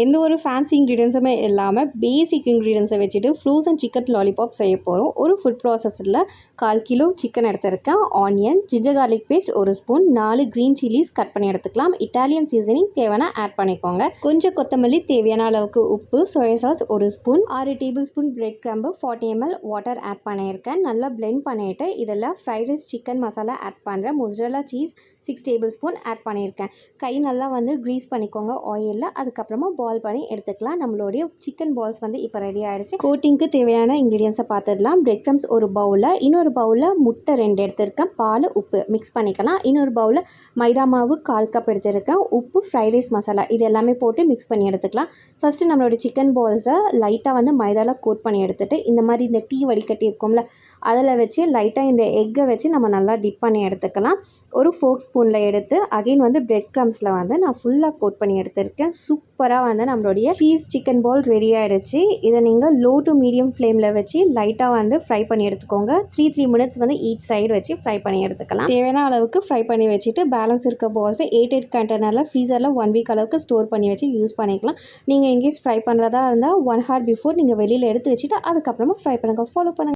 எந்த ஒரு ஃபேன்சி இன்க்ரீடியன்ஸுமே இல்லாமல் பேசிக் இன்க்ரீடியன்ஸை வச்சுட்டு ஃப்ரோசன் சிக்கன் லாலிபாப் செய்ய போகிறோம். ஒரு ஃபுட் ப்ராசஸரில் 1/4 கிலோ சிக்கன் எடுத்துருக்கேன். Onion, ginger garlic paste 1 spoon, 4 green chillies cut பண்ணி எடுத்துக்கலாம். இட்டாலியன் சீசனிங் தேவையான ஆட் பண்ணிக்கோங்க. கொஞ்சம் கொத்தமல்லி, தேவையான அளவுக்கு உப்பு, soya sauce 1 spoon, 6 tablespoon bread crumb, 40 ml water add பண்ணியிருக்கேன். நல்லா பிளெண்ட் பண்ணிவிட்டு இதில் fried rice chicken masala add பண்ணுறேன். Mozzarella cheese 6 tablespoon add பண்ணியிருக்கேன். கை நல்லா க்ரீஸ் பண்ணிக்கோங்க ஆயிலில். அதுக்கப்புறமா பால் பண்ணி எடுத்துக்கலாம். நம்மளுடைய சிக்கன் பால்ஸ் இப்போ ரெடி ஆகிடுச்சு. கோட்டிங்க்கு தேவையான இன்க்ரீடியன்ஸை பார்த்துடலாம். பிரெட் க்ரம்ஸ் ஒரு பவுலில், இன்னொரு பவுலில் முட்டை 2 எடுத்திருக்கேன். பால், உப்பு மிக்ஸ் பண்ணிக்கலாம். இன்னொரு பவுலில் மைதா மாவு 1/4 கப் எடுத்திருக்கேன். உப்பு, ஃப்ரைட் ரைஸ் மசாலா இது எல்லாமே போட்டு மிக்ஸ் பண்ணி எடுத்துக்கலாம். ஃபஸ்ட்டு நம்மளோட சிக்கன் பால்ஸை லைட்டாக மைதாவில் கோட் பண்ணி எடுத்துகிட்டு இந்த டீ வடிகட்டி இருக்கும்ல அதில் வச்சு லைட்டாக இந்த எக்கை வச்சு நம்ம நல்லா டிப் பண்ணி எடுத்துக்கலாம். ஒரு ஃபோர்க் ஸ்பூனில் எடுத்து அகைன் பிரெட் க்ரம்ஸில் நான் ஃபுல்லாக கோட் பண்ணி எடுத்திருக்கேன். சூப்பராக நம்மளுடைய சீஸ் சிக்கன் பால் ரெடி ஆகிடுச்சு. இதை நீங்கள் லோ டு மீடியம் ஃப்ளேமில் வச்சு லைட்டாக ஃப்ரை பண்ணி எடுத்துக்கோங்க. 3 மினிட்ஸ் ஈச் சைடு வச்சு ஃப்ரை பண்ணி எடுத்துக்கலாம். தேவையான அளவுக்கு ஃப்ரை பண்ணி வச்சுட்டு பேலன்ஸ் இருக்க பால்ஸை 8 கண்டெய்னரில் ஃப்ரீசரில் 1 வீக் அளவுக்கு ஸ்டோர் பண்ணி வச்சு யூஸ் பண்ணிக்கலாம். நீங்கள் இன்கேஸ் ஃப்ரை பண்ணுறதா இருந்தால் 1 hour பிஃபோர் நீங்கள் வெளியில் எடுத்து வச்சுட்டு அதுக்கப்புறமா ஃப்ரை பண்ணுங்கள். ஃபாலோ பண்ணுங்கள்.